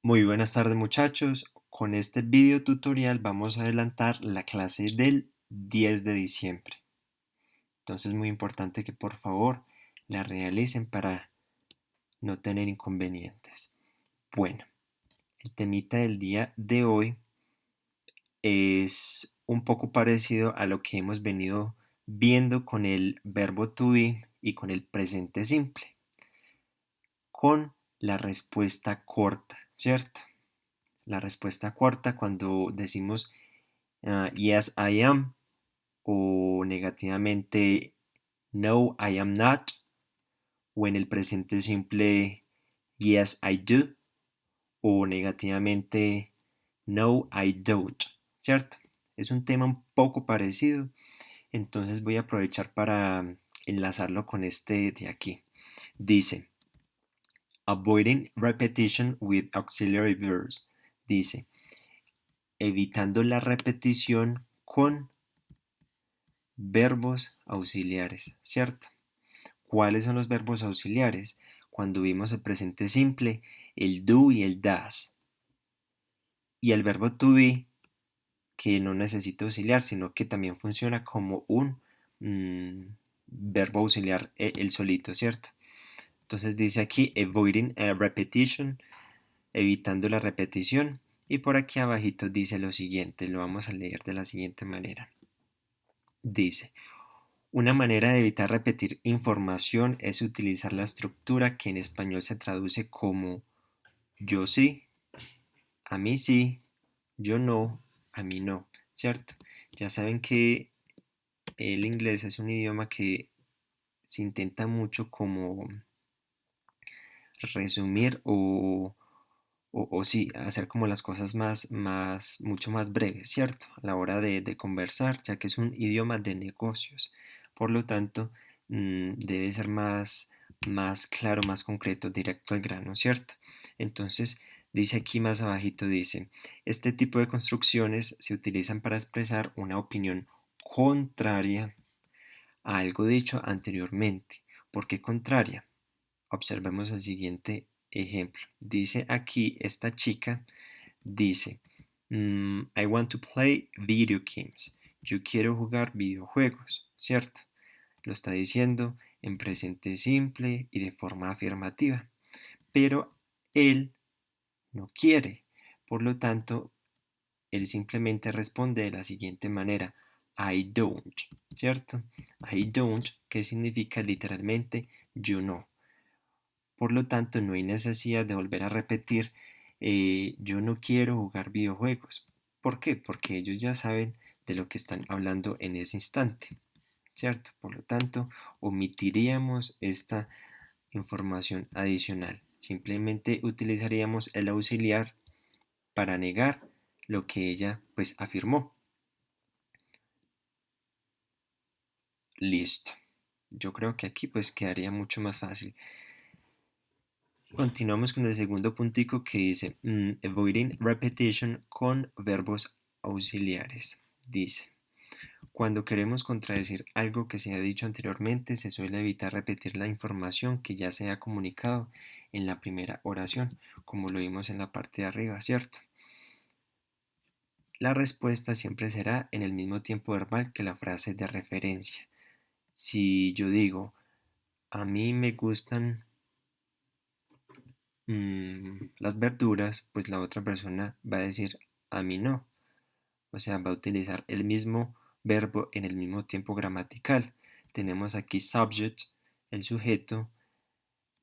Muy buenas tardes muchachos, con este video tutorial vamos a adelantar la clase del 10 de diciembre. Entonces es muy importante que por favor la realicen para no tener inconvenientes. Bueno, el temita del día de hoy es un poco parecido a lo que hemos venido viendo con el verbo to be y con el presente simple, con la respuesta corta, ¿cierto? La respuesta corta cuando decimos yes, I am, o negativamente no, I am not, o en el presente simple yes, I do, o negativamente no, I don't, ¿cierto? Es un tema un poco parecido, entonces voy a aprovechar para enlazarlo con este de aquí. Dice, avoiding repetition with auxiliary verbs. Dice, evitando la repetición con verbos auxiliares, ¿cierto? ¿Cuáles son los verbos auxiliares? Cuando vimos el presente simple, el do y el das. Y el verbo to be, que no necesita auxiliar, sino que también funciona como un verbo auxiliar el solito, ¿cierto? Entonces dice aquí, avoiding a repetition, evitando la repetición. Y por aquí abajito dice lo siguiente, lo vamos a leer de la siguiente manera. Dice, una manera de evitar repetir información es utilizar la estructura que en español se traduce como yo sí, a mí sí, yo no, a mí no, ¿cierto? Ya saben que el inglés es un idioma que se intenta mucho como resumir o sí, hacer como las cosas mucho más breves, ¿cierto? A la hora de conversar, ya que es un idioma de negocios. Por lo tanto, debe ser más claro, más concreto, directo al grano, ¿cierto? Entonces, dice aquí más abajito, dice, este tipo de construcciones se utilizan para expresar una opinión contraria a algo dicho anteriormente. ¿Por qué contraria? Observemos el siguiente ejemplo. Dice aquí esta chica, dice, I want to play video games. Yo quiero jugar videojuegos, ¿cierto? Lo está diciendo en presente simple y de forma afirmativa. Pero él no quiere. Por lo tanto, él simplemente responde de la siguiente manera. I don't, ¿cierto? I don't, que significa literalmente yo no. Por lo tanto, no hay necesidad de volver a repetir, yo no quiero jugar videojuegos. ¿Por qué? Porque ellos ya saben de lo que están hablando en ese instante, ¿cierto? Por lo tanto, omitiríamos esta información adicional. Simplemente utilizaríamos el auxiliar para negar lo que ella pues afirmó. Listo. Yo creo que aquí pues quedaría mucho más fácil. Continuamos con el segundo puntico que dice avoiding repetition con verbos auxiliares. Dice, cuando queremos contradecir algo que se ha dicho anteriormente, se suele evitar repetir la información que ya se ha comunicado en la primera oración, como lo vimos en la parte de arriba, ¿cierto? La respuesta siempre será en el mismo tiempo verbal que la frase de referencia. Si yo digo, a mí me gustan las verduras, pues la otra persona va a decir a mí no. O sea, va a utilizar el mismo verbo en el mismo tiempo gramatical. Tenemos aquí subject, el sujeto,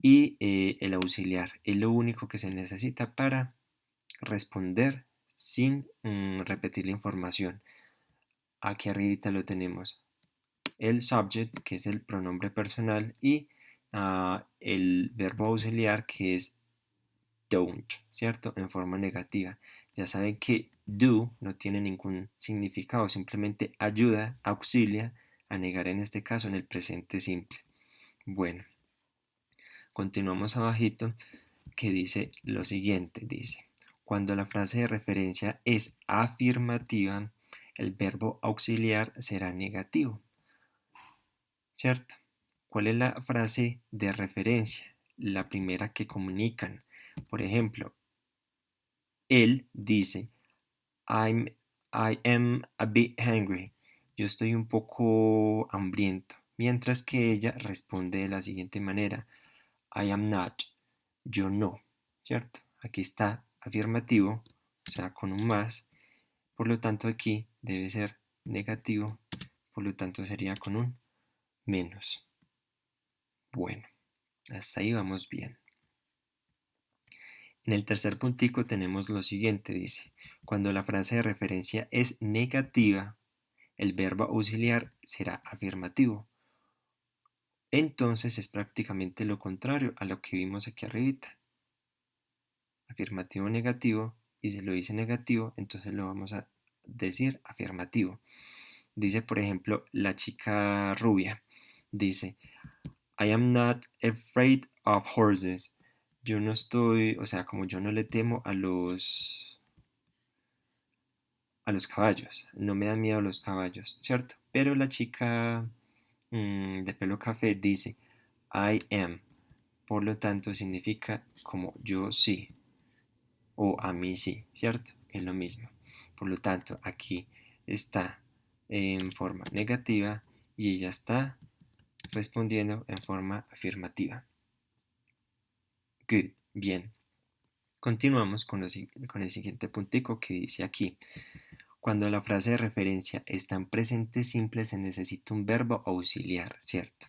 y el auxiliar. Es lo único que se necesita para responder sin repetir la información. Aquí arribita lo tenemos. El subject, que es el pronombre personal, y el verbo auxiliar, que es don't, ¿cierto? En forma negativa. Ya saben que do no tiene ningún significado, simplemente ayuda, auxilia a negar en este caso en el presente simple. Bueno, continuamos abajito que dice lo siguiente, dice, cuando la frase de referencia es afirmativa, el verbo auxiliar será negativo, ¿cierto? ¿Cuál es la frase de referencia? La primera que comunican. Por ejemplo, Él dice, I am a bit hungry. Yo estoy un poco hambriento. Mientras que ella responde de la siguiente manera, I am not. Yo no, ¿cierto? Aquí está afirmativo, o sea, con un más. Por lo tanto, aquí debe ser negativo. Por lo tanto, sería con un menos. Bueno, hasta ahí vamos bien. En el tercer puntico tenemos lo siguiente, dice, cuando la frase de referencia es negativa, el verbo auxiliar será afirmativo. Entonces es prácticamente lo contrario a lo que vimos aquí arribita. Afirmativo negativo, y si lo dice negativo, entonces lo vamos a decir afirmativo. Dice, por ejemplo, la chica rubia. Dice, I am not afraid of horses. Yo no estoy, o sea, como yo no le temo a los caballos. No me dan miedo los caballos, ¿cierto? Pero la chica de pelo café dice, I am. Por lo tanto, significa como yo sí o a mí sí, ¿cierto? Es lo mismo. Por lo tanto, aquí está en forma negativa y ella está respondiendo en forma afirmativa. Good, bien. Continuamos con el siguiente puntico que dice aquí. Cuando la frase de referencia está en presente simple se necesita un verbo auxiliar, ¿cierto?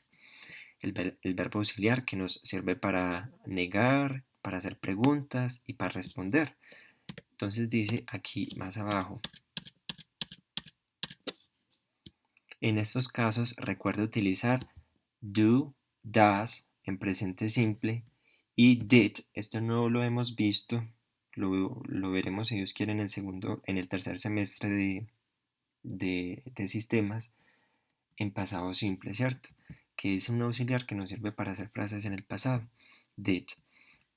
El verbo auxiliar que nos sirve para negar, para hacer preguntas y para responder. Entonces dice aquí más abajo, en estos casos recuerda utilizar do, does en presente simple y did. Esto no lo hemos visto, lo veremos si Dios quiere en el tercer semestre de sistemas en pasado simple, ¿cierto? Que es un auxiliar que nos sirve para hacer frases en el pasado, did.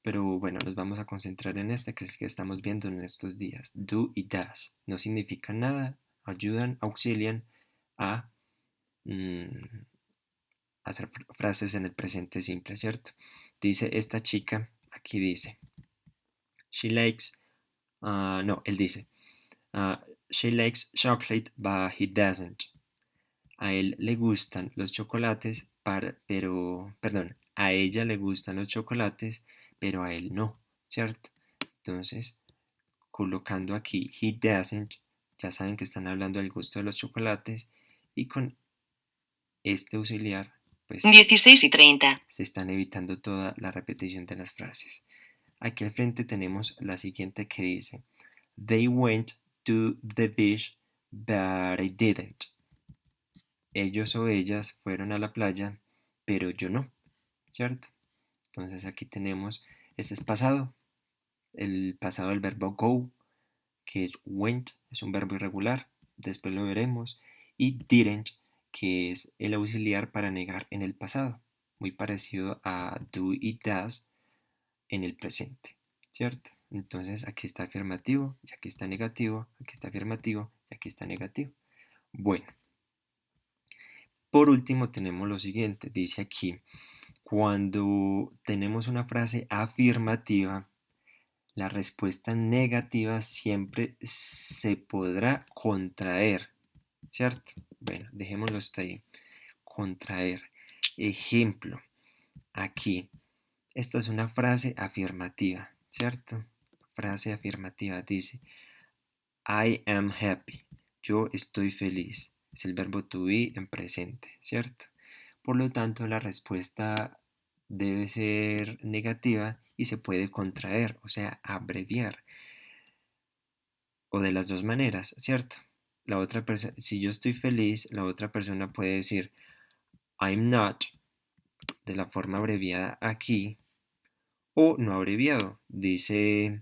Pero bueno, nos vamos a concentrar en este que es el que estamos viendo en estos días. Do y does. No significan nada, ayudan, auxilian a hacer frases en el presente simple, ¿cierto? Dice esta chica, aquí dice, she likes, no, él dice, uh, she likes chocolate, but he doesn't. A él le gustan los chocolates, perdón, a ella le gustan los chocolates, pero a él no, ¿cierto? Entonces, colocando aquí he doesn't, ya saben que están hablando del gusto de los chocolates y con este auxiliar, pues 16:30. se están evitando toda la repetición de las frases. Aquí al frente tenemos la siguiente que dice, they went to the beach, but I didn't. Ellos o ellas fueron a la playa, pero yo no, ¿cierto? Entonces aquí tenemos, este es pasado, el pasado del verbo go, que es went, es un verbo irregular, después lo veremos, y didn't, que es el auxiliar para negar en el pasado, muy parecido a do y does en el presente, ¿cierto? Entonces aquí está afirmativo, y aquí está negativo, aquí está afirmativo, y aquí está negativo. Bueno, por último tenemos lo siguiente, dice aquí, cuando tenemos una frase afirmativa, la respuesta negativa siempre se podrá contraer, ¿cierto? Bueno, dejémoslo hasta ahí. Contraer. Ejemplo, aquí. Esta es una frase afirmativa, ¿cierto? Frase afirmativa dice, I am happy. Yo estoy feliz. Es el verbo to be en presente, ¿cierto? Por lo tanto, la respuesta debe ser negativa y se puede contraer, o sea, abreviar. O de las dos maneras, ¿cierto? La otra persona, si yo estoy feliz, la otra persona puede decir I'm not de la forma abreviada aquí o no abreviado. Dice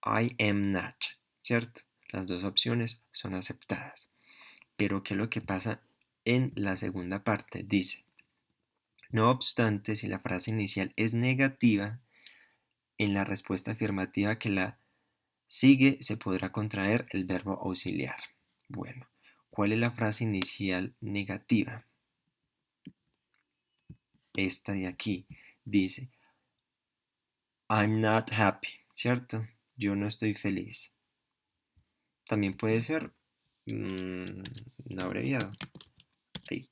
I am not, ¿cierto? Las dos opciones son aceptadas. Pero ¿qué es lo que pasa en la segunda parte? Dice, no obstante, si la frase inicial es negativa, en la respuesta afirmativa que la sigue se podrá contraer el verbo auxiliar. Bueno, ¿cuál es la frase inicial negativa? Esta de aquí dice, I'm not happy, ¿cierto? yo no estoy feliz. También puede ser no abreviado. I,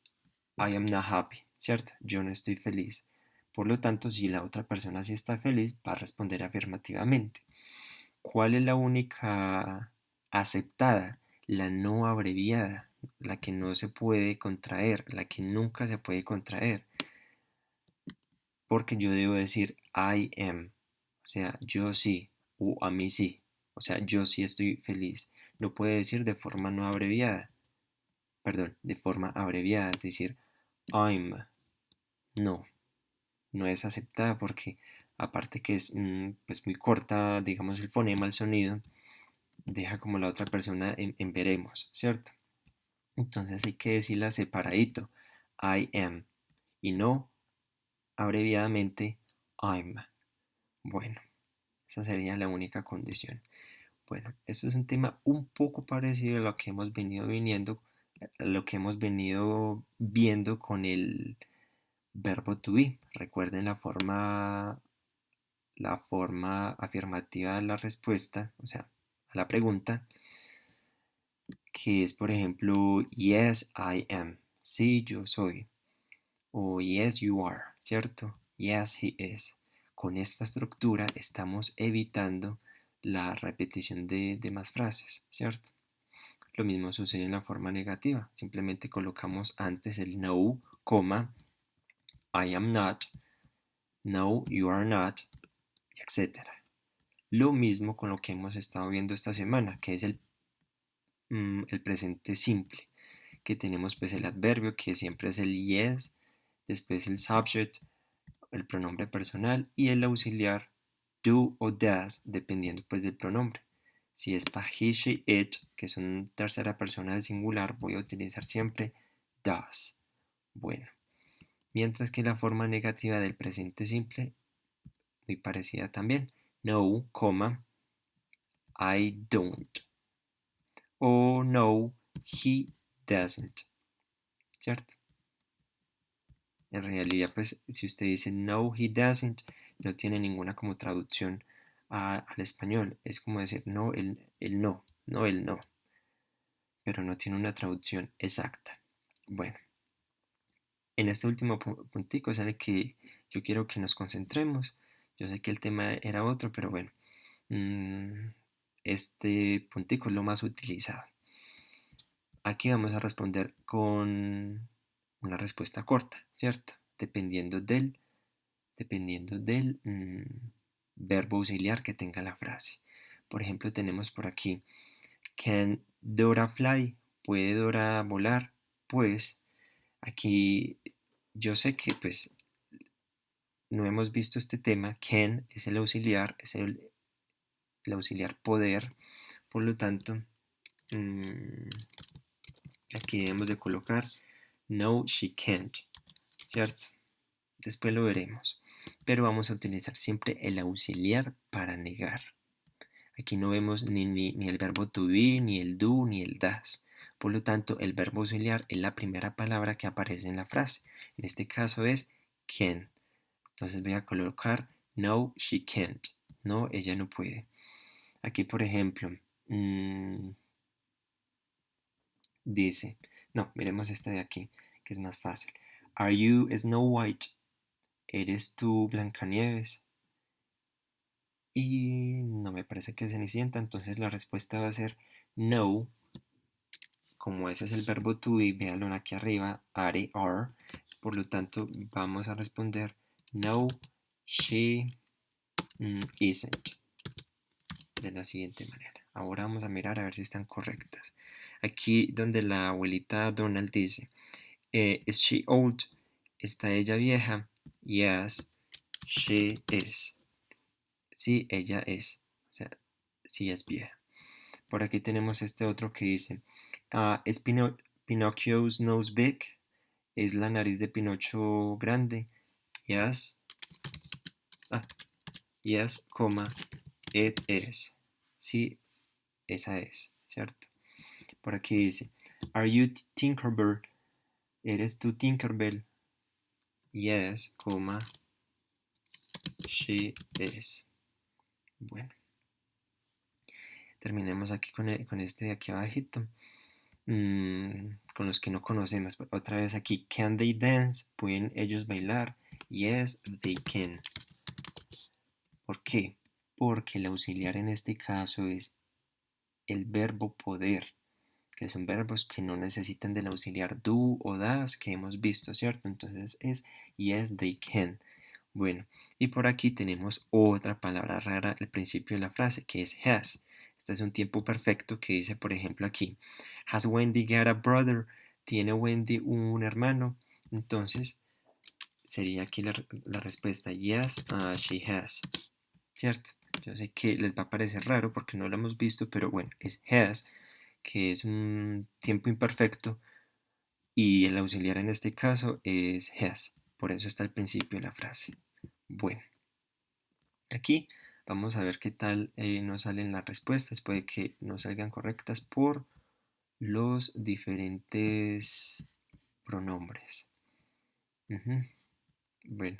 I am not happy, ¿cierto? Yo no estoy feliz. Por lo tanto, si la otra persona sí está feliz, va a responder afirmativamente. ¿Cuál es la única aceptada? La no abreviada, la que no se puede contraer, la que nunca se puede contraer. Porque yo debo decir I am, o sea, yo sí, o a mí sí, o sea, yo sí estoy feliz. No puede decir de forma no abreviada, perdón, de forma abreviada, es decir, I'm, no, no es aceptada porque aparte que es pues muy corta, digamos, el fonema, el sonido, deja como la otra persona en veremos, ¿cierto? Entonces hay que decirla separadito, I am, y no abreviadamente I'm. Bueno, esa sería la única condición. Bueno, esto es un tema un poco parecido a lo que hemos venido viniendo, a lo que hemos venido viendo con el verbo to be. Recuerden la forma afirmativa de la respuesta, o sea, a la pregunta, que es por ejemplo, yes, I am. Sí, yo soy. O yes, you are, ¿cierto? Yes, he is. Con esta estructura estamos evitando la repetición de más frases, ¿cierto? Lo mismo sucede en la forma negativa. Simplemente colocamos antes el no, coma, I am not, no, you are not, etc. Lo mismo con lo que hemos estado viendo esta semana, que es el presente simple, que tenemos pues el adverbio, que siempre es el yes, después el subject, el pronombre personal y el auxiliar do o does, dependiendo pues del pronombre. Si es para he, she, it, que son tercera persona del singular, voy a utilizar siempre does. Bueno, mientras que la forma negativa del presente simple, muy parecida también. No, coma, I don't. O no, he doesn't. ¿Cierto? En realidad, pues si usted dice no, he doesn't, no tiene ninguna como traducción al español. Es como decir no, el no, no, el no. Pero no tiene una traducción exacta. Bueno, en este último puntico es en el que yo quiero que nos concentremos. Yo sé que el tema era otro, pero bueno, mm, este puntico es lo más utilizado. Aquí vamos a responder con una respuesta corta, ¿cierto? Dependiendo del verbo auxiliar que tenga la frase. Por ejemplo, tenemos por aquí, can Dora fly? ¿Puede Dora volar? Pues aquí yo sé que pues no hemos visto este tema. Can es el auxiliar, es el auxiliar poder. Por lo tanto, mmm, aquí debemos de colocar no, she can't, ¿cierto? Después lo veremos. Pero vamos a utilizar siempre el auxiliar para negar. Aquí no vemos ni el verbo to be, ni el do, ni el das. Por lo tanto, el verbo auxiliar es la primera palabra que aparece en la frase. En este caso es can. Entonces voy a colocar no, she can't. No, ella no puede. Aquí, por ejemplo, dice, no, miremos este de aquí, que es más fácil. Are you Snow White? ¿Eres tú Blancanieves? Y no me parece que es Cenicienta, entonces la respuesta va a ser no. Como ese es el verbo to be, véanlo aquí arriba, are. Por lo tanto, vamos a responder no, she isn't. De la siguiente manera. Ahora vamos a mirar a ver si están correctas. Aquí donde la abuelita Donald dice, ¿is she old? ¿Está ella vieja? Yes, she is. Sí, ella es. O sea, sí es vieja. Por aquí tenemos este otro que dice, ¿es Pinocchio's nose big? ¿Es la nariz de Pinocho grande? Yes. Yes, it is. Sí, esa es, ¿cierto? Por aquí dice, ¿Are you Tinkerbell? ¿Eres tú Tinkerbell? Yes, she is. Bueno, Terminemos aquí con este de aquí abajito. Con los que no conocemos. Otra vez aquí, can they dance? ¿Pueden ellos bailar? Yes, they can. ¿Por qué? Porque el auxiliar en este caso es el verbo poder, que son verbos que no necesitan del auxiliar do o das que hemos visto, ¿cierto? Entonces es yes, they can. Bueno, y por aquí tenemos otra palabra rara al principio de la frase, que es has. Este es un tiempo perfecto que dice, por ejemplo, aquí, has Wendy got a brother? ¿Tiene Wendy un hermano? Entonces, sería aquí la respuesta, yes, she has, ¿cierto? Yo sé que les va a parecer raro porque no lo hemos visto, pero bueno, es has, que es un tiempo imperfecto, y el auxiliar en este caso es has. Por eso está al principio de la frase. Bueno. Aquí vamos a ver qué tal nos salen las respuestas. Puede que no salgan correctas por los diferentes pronombres. Ujú. Bueno,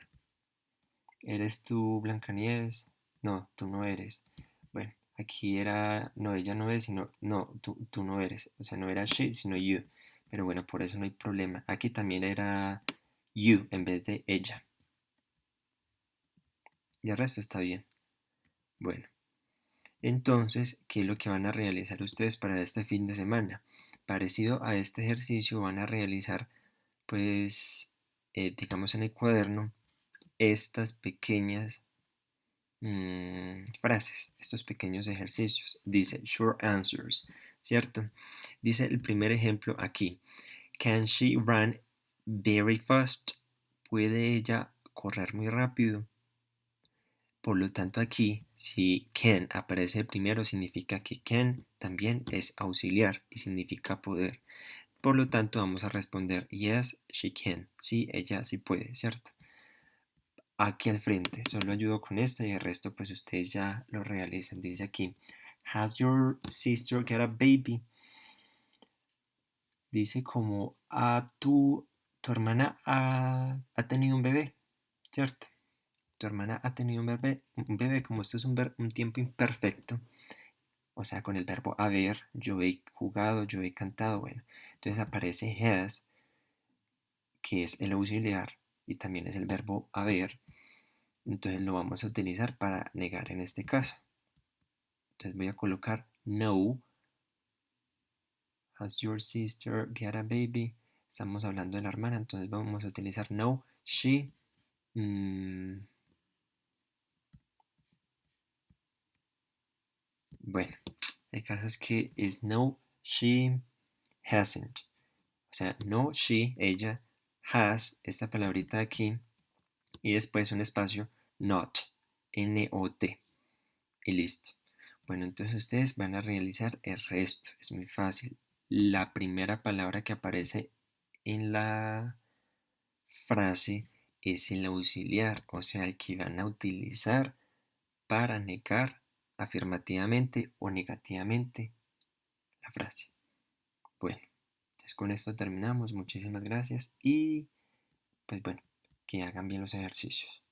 ¿eres tú Blancanieves? No, tú no eres. Bueno, aquí era, no, ella no es, sino, no, tú no eres. O sea, no era she, sino you. Pero bueno, por eso no hay problema. Aquí también era you en vez de ella. Y el resto está bien. Bueno. Entonces, ¿qué es lo que van a realizar ustedes para este fin de semana? Parecido a este ejercicio van a realizar, pues, digamos en el cuaderno, estas pequeñas frases, estos pequeños ejercicios. Dice short answers, ¿cierto? Dice el primer ejemplo aquí. Can she run very fast? ¿Puede ella correr muy rápido? Por lo tanto, aquí, si can aparece primero, significa que can también es auxiliar y significa poder. Por lo tanto, vamos a responder yes, she can. Sí, ella sí puede, ¿cierto? Aquí al frente, solo ayudo con esto y el resto, pues ustedes ya lo realizan. Dice aquí, has your sister got a baby? Dice como tu hermana ha tenido un bebé, ¿cierto? Tu hermana ha tenido un bebé, como esto es un tiempo imperfecto, o sea, con el verbo haber, yo he jugado, yo he cantado, bueno, entonces aparece has, que es el auxiliar, y también es el verbo haber, entonces lo vamos a utilizar para negar en este caso. Entonces voy a colocar no, has your sister got a baby? Estamos hablando de la hermana, entonces vamos a utilizar no, she, bueno, el caso es que es no, she hasn't. O sea, no, she, ella, has, esta palabrita de aquí, y después un espacio, not, N-O-T, y listo. Bueno, entonces ustedes van a realizar el resto, es muy fácil. La primera palabra que aparece en la frase es el auxiliar, o sea, el que van a utilizar para negar afirmativamente o negativamente la frase. Bueno, entonces con esto terminamos. Muchísimas gracias y pues bueno, que hagan bien los ejercicios.